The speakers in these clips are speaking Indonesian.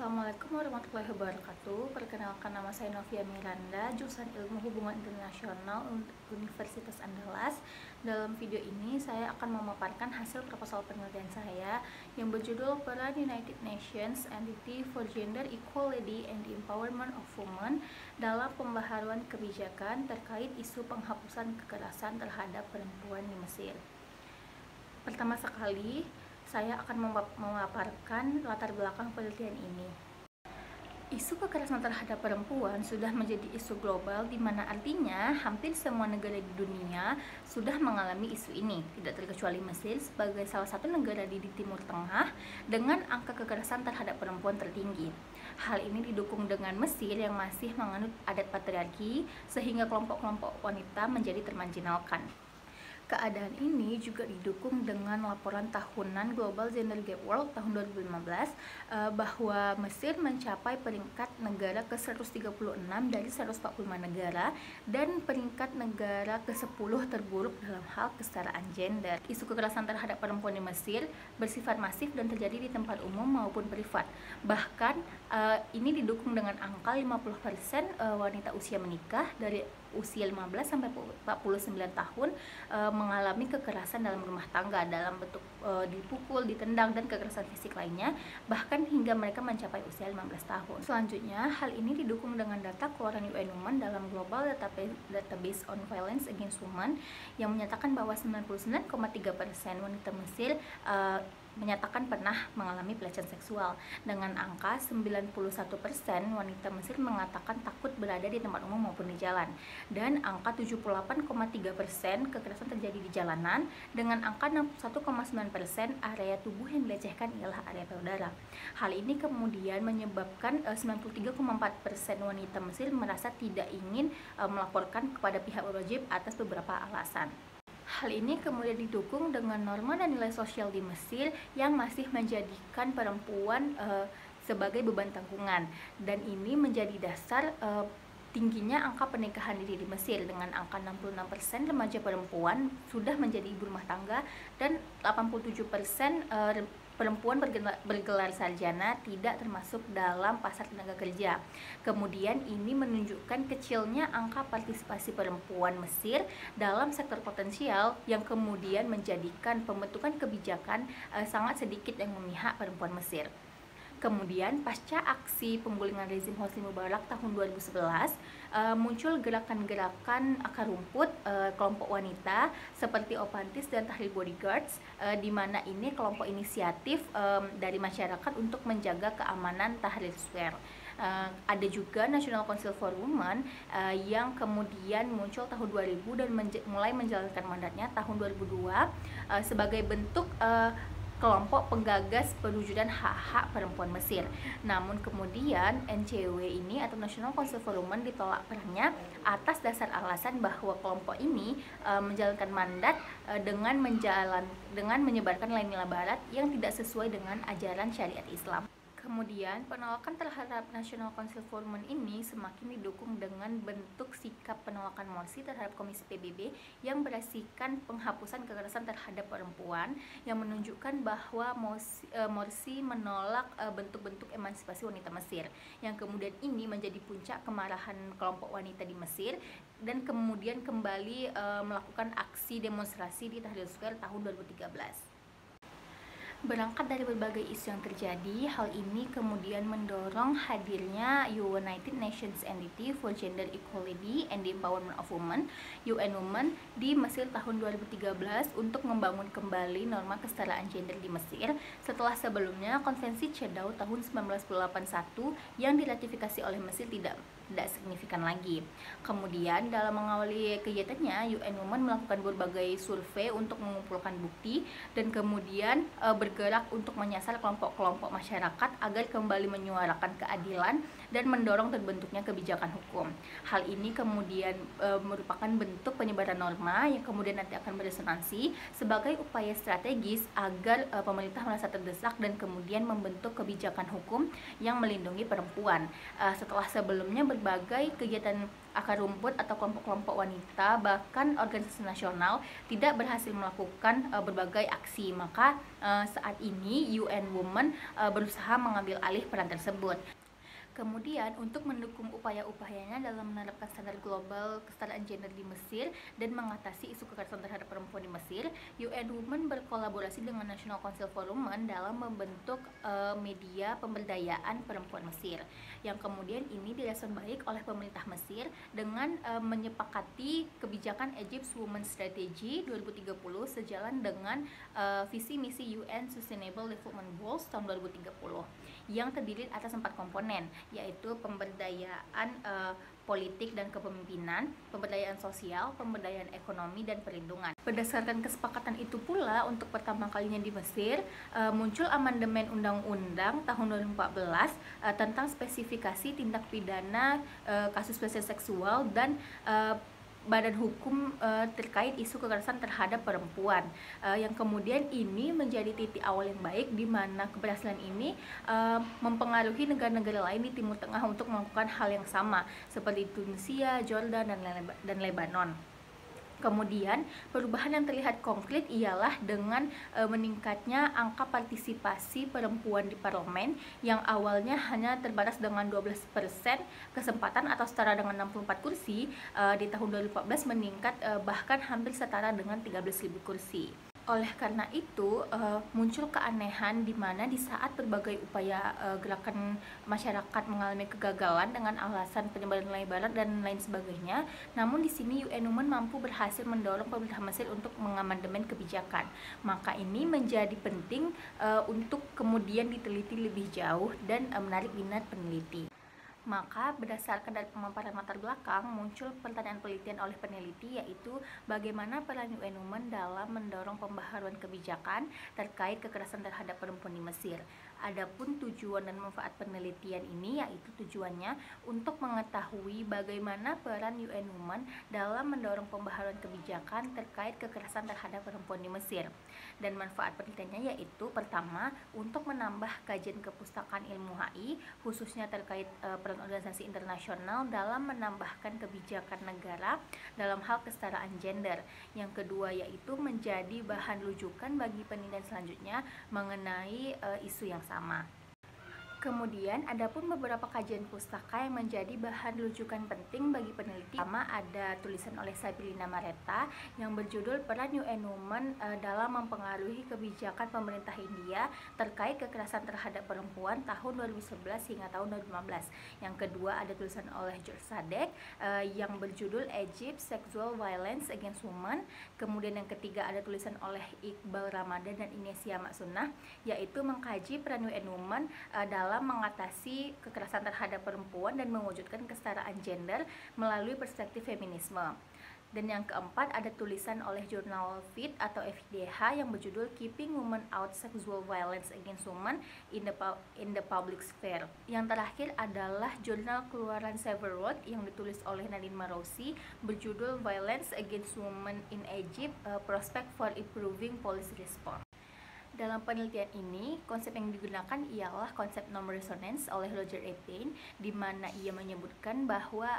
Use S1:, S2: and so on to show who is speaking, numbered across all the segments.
S1: Assalamualaikum warahmatullahi wabarakatuh. Perkenalkan, nama saya Novia Miranda, jurusan Ilmu Hubungan Internasional Universitas Andalas. Dalam video ini saya akan memaparkan hasil proposal penelitian saya yang berjudul Peran United Nations Entity for Gender Equality and the Empowerment of Women dalam pembaharuan kebijakan terkait isu penghapusan kekerasan terhadap perempuan di Mesir. Pertama sekali, saya akan memaparkan latar belakang penelitian ini. Isu kekerasan terhadap perempuan sudah menjadi isu global, di mana artinya hampir semua negara di dunia sudah mengalami isu ini, tidak terkecuali Mesir sebagai salah satu negara di Timur Tengah dengan angka kekerasan terhadap perempuan tertinggi. Hal ini didukung dengan Mesir yang masih menganut adat patriarki, sehingga kelompok-kelompok wanita menjadi termarginalkan. Keadaan ini juga didukung dengan laporan tahunan Global Gender Gap World tahun 2015 bahwa Mesir mencapai peringkat negara ke-136 dari 145 negara dan peringkat negara ke-10 terburuk dalam hal kesetaraan gender. Isu kekerasan terhadap perempuan di Mesir bersifat masif dan terjadi di tempat umum maupun privat. Bahkan ini didukung dengan angka 50% wanita usia menikah dari usia 15 sampai 49 tahun mengalami kekerasan dalam rumah tangga dalam bentuk dipukul, ditendang, dan kekerasan fisik lainnya, bahkan hingga mereka mencapai usia 15 tahun. Selanjutnya, hal ini didukung dengan data keluaran UN Women dalam Global Database on Violence Against Women yang menyatakan bahwa 99,3% wanita Mesir menyatakan pernah mengalami pelecehan seksual, dengan angka 91% wanita Mesir mengatakan takut berada di tempat umum maupun di jalan, dan angka 78,3% kekerasan terjadi di jalanan, dengan angka 61,9% area tubuh yang dilecehkan ialah area payudara. Hal ini kemudian menyebabkan 93,4% wanita Mesir merasa tidak ingin melaporkan kepada pihak berwajib atas beberapa alasan. Hal ini kemudian didukung dengan norma dan nilai sosial di Mesir yang masih menjadikan perempuan sebagai beban tanggungan, dan ini menjadi dasar tingginya angka pernikahan dini di Mesir, dengan angka 66% remaja perempuan sudah menjadi ibu rumah tangga dan 87% perempuan bergelar sarjana tidak termasuk dalam pasar tenaga kerja. Kemudian ini menunjukkan kecilnya angka partisipasi perempuan Mesir dalam sektor potensial, yang kemudian menjadikan pembentukan kebijakan sangat sedikit yang memihak perempuan Mesir. Kemudian pasca aksi penggulingan rezim Hosni Mubarak tahun 2011, muncul gerakan-gerakan akar rumput kelompok wanita seperti Opantis dan Tahrir Bodyguards, di mana ini kelompok inisiatif dari masyarakat untuk menjaga keamanan Tahrir Square. Ada juga National Council for Women yang kemudian muncul tahun 2000 dan mulai menjalankan mandatnya tahun 2002 sebagai bentuk kelompok penggagas perwujudan hak-hak perempuan Mesir. Namun kemudian NCW ini atau National Council for Women ditolak perannya atas dasar alasan bahwa kelompok ini menjalankan mandat dengan menyebarkan nilai-nilai barat yang tidak sesuai dengan ajaran syariat Islam. Kemudian penolakan terhadap National Council for Women ini semakin didukung dengan bentuk sikap penolakan Morsi terhadap Komisi PBB yang berisikan penghapusan kekerasan terhadap perempuan, yang menunjukkan bahwa Morsi menolak bentuk-bentuk emansipasi wanita Mesir, yang kemudian ini menjadi puncak kemarahan kelompok wanita di Mesir dan kemudian kembali melakukan aksi demonstrasi di Tahrir Square tahun 2013. Berangkat dari berbagai isu yang terjadi, hal ini kemudian mendorong hadirnya United Nations Entity for Gender Equality and the Empowerment of Women (UN Women) di Mesir tahun 2013 untuk membangun kembali norma kesetaraan gender di Mesir setelah sebelumnya Konvensi CEDAW tahun 1981 yang diratifikasi oleh Mesir tidak signifikan lagi. Kemudian dalam mengawali kegiatannya, UN Women melakukan berbagai survei untuk mengumpulkan bukti dan kemudian bergerak untuk menyasar kelompok-kelompok masyarakat agar kembali menyuarakan keadilan dan mendorong terbentuknya kebijakan hukum. Hal ini kemudian merupakan bentuk penyebaran norma yang kemudian nanti akan beresonansi sebagai upaya strategis agar pemerintah merasa terdesak dan kemudian membentuk kebijakan hukum yang melindungi perempuan. Setelah sebelumnya berbagai kegiatan akar rumput atau kelompok-kelompok wanita, bahkan organisasi nasional tidak berhasil melakukan berbagai aksi. Maka saat ini UN Women berusaha mengambil alih peran tersebut. Kemudian, untuk mendukung upaya-upayanya dalam menerapkan standar global kesetaraan gender di Mesir dan mengatasi isu kekerasan terhadap perempuan di Mesir, UN Women berkolaborasi dengan National Council for Women dalam membentuk media pemberdayaan perempuan Mesir, yang kemudian ini direspon baik oleh pemerintah Mesir dengan menyepakati kebijakan Egypt's Women Strategy 2030 sejalan dengan visi misi UN Sustainable Development Goals tahun 2030 yang terdiri atas 4 komponen, yaitu pemberdayaan politik dan kepemimpinan, pemberdayaan sosial, pemberdayaan ekonomi, dan perlindungan. Berdasarkan kesepakatan itu pula, untuk pertama kalinya di Mesir muncul amandemen Undang-Undang tahun 2014 tentang spesifikasi tindak pidana kasus pelecehan seksual dan badan hukum terkait isu kekerasan terhadap perempuan, yang kemudian ini menjadi titik awal yang baik di mana keberhasilan ini mempengaruhi negara-negara lain di Timur Tengah untuk melakukan hal yang sama seperti Tunisia, Jordan, dan Lebanon. Kemudian, perubahan yang terlihat konkret ialah dengan meningkatnya angka partisipasi perempuan di parlemen yang awalnya hanya terbatas dengan 12% kesempatan atau setara dengan 64 kursi, di tahun 2014 meningkat bahkan hampir setara dengan 13.000 kursi. Oleh karena itu, muncul keanehan di mana di saat berbagai upaya gerakan masyarakat mengalami kegagalan dengan alasan penyebaran lebaran dan lain sebagainya, namun di sini UN Women mampu berhasil mendorong pemerintah Mesir untuk mengamandemen kebijakan. Maka ini menjadi penting untuk kemudian diteliti lebih jauh dan menarik minat peneliti. Maka berdasarkan dari pemaparan latar belakang, muncul pertanyaan penelitian oleh peneliti, yaitu bagaimana peran UN Women dalam mendorong pembaharuan kebijakan terkait kekerasan terhadap perempuan di Mesir. Adapun tujuan dan manfaat penelitian ini yaitu tujuannya untuk mengetahui bagaimana peran UN Women dalam mendorong pembaharuan kebijakan terkait kekerasan terhadap perempuan di Mesir. Dan manfaat penelitiannya yaitu pertama, untuk menambah kajian kepustakaan ilmu HI khususnya terkait peran organisasi internasional dalam menambahkan kebijakan negara dalam hal kesetaraan gender. Yang kedua yaitu menjadi bahan rujukan bagi penelitian selanjutnya mengenai isu yang sama. Kemudian, adapun beberapa kajian pustaka yang menjadi bahan rujukan penting bagi peneliti. Pertama, ada tulisan oleh Sabilina Mareta yang berjudul Peran UN Women dalam mempengaruhi kebijakan pemerintah India terkait kekerasan terhadap perempuan tahun 2011 hingga tahun 2015. Yang kedua, ada tulisan oleh George Sadek yang berjudul Egypt Sexual Violence Against Women. Kemudian yang ketiga, ada tulisan oleh Iqbal Ramadan dan Inesia Maksunah, yaitu mengkaji peran UN Women dalam mengatasi kekerasan terhadap perempuan dan mewujudkan kesetaraan gender melalui perspektif feminisme. Dan yang keempat, ada tulisan oleh jurnal FIT atau FIDH yang berjudul Keeping Women Out Sexual Violence Against Women in the Public Sphere. Yang terakhir adalah jurnal keluaran Severworth yang ditulis oleh Nadine Marouzi berjudul Violence Against Women in Egypt, A Prospect for Improving Policy Response. Dalam penelitian ini, konsep yang digunakan ialah konsep norm resonance oleh Roger E. Payne, di mana ia menyebutkan bahwa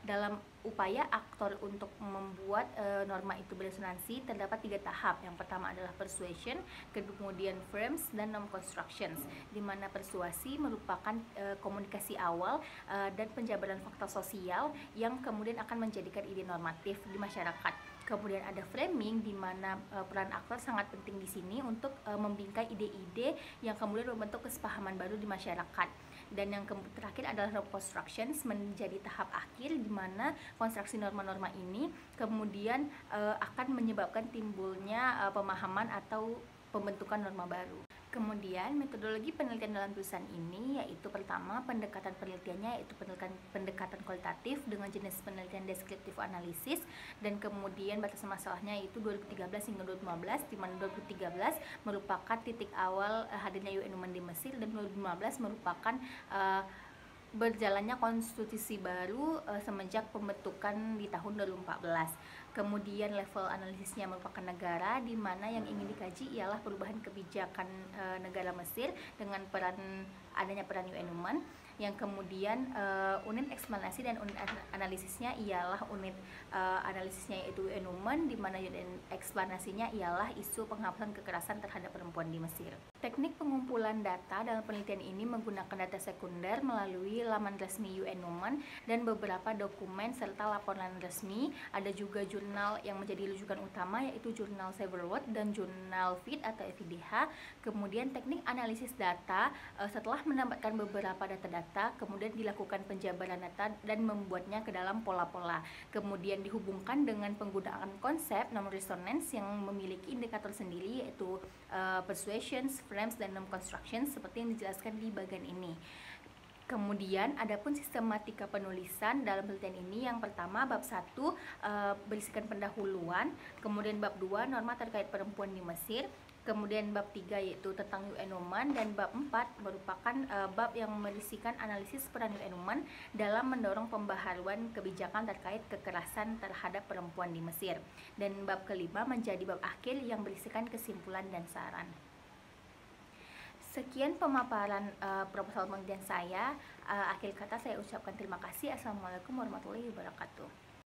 S1: dalam upaya aktor untuk membuat norma itu beresonansi terdapat 3 tahap. Yang pertama adalah persuasion, kemudian frames, dan norm constructions, di mana persuasi merupakan komunikasi awal dan penjabaran fakta sosial yang kemudian akan menjadikan ide normatif di masyarakat. Kemudian ada framing, di mana peran aktor sangat penting di sini untuk membingkai ide-ide yang kemudian membentuk kesepahaman baru di masyarakat. Dan yang terakhir adalah reconstructions, menjadi tahap akhir di mana konstruksi norma-norma ini kemudian akan menyebabkan timbulnya pemahaman atau pembentukan norma baru. Kemudian metodologi penelitian dalam tulisan ini yaitu pertama, pendekatan penelitiannya yaitu pendekatan kualitatif dengan jenis penelitian deskriptif analisis, dan kemudian batasan masalahnya yaitu 2013 hingga 2015, di mana 2013 merupakan titik awal hadirnya UN Women di Mesir, dan 2015 merupakan berjalannya konstitusi baru semenjak pembentukan di tahun 2014. Kemudian level analisisnya merupakan negara, di mana yang ingin dikaji ialah perubahan kebijakan negara Mesir dengan adanya peran UN Women. Yang kemudian unit eksplanasi dan unit analisisnya ialah unit analisisnya yaitu UN Women, di mana unit eksplanasinya ialah isu penghapusan kekerasan terhadap perempuan di Mesir. Teknik pengumpulan data dalam penelitian ini menggunakan data sekunder melalui laman resmi UN Women dan beberapa dokumen serta laporan resmi. Ada juga jurnal yang menjadi rujukan utama yaitu jurnal Cyber World dan jurnal FID atau FIDH. Kemudian teknik analisis data, setelah mendapatkan beberapa data-data, kemudian dilakukan penjabaran data dan membuatnya ke dalam pola-pola. Kemudian dihubungkan dengan penggunaan konsep non-resonance yang memiliki indikator sendiri yaitu persuasions, frames, dan norm construction seperti yang dijelaskan di bagian ini. Kemudian adapun sistematika penulisan dalam penelitian ini, yang pertama bab 1 berisikan pendahuluan, kemudian bab 2 norma terkait perempuan di Mesir, kemudian bab 3 yaitu tentang UN Women, dan bab 4 merupakan bab yang berisikan analisis peran UN Women dalam mendorong pembaharuan kebijakan terkait kekerasan terhadap perempuan di Mesir. Dan bab kelima menjadi bab akhir yang berisikan kesimpulan dan saran. Sekian pemaparan proposal penelitian saya. Akhir kata saya ucapkan terima kasih. Assalamualaikum warahmatullahi wabarakatuh.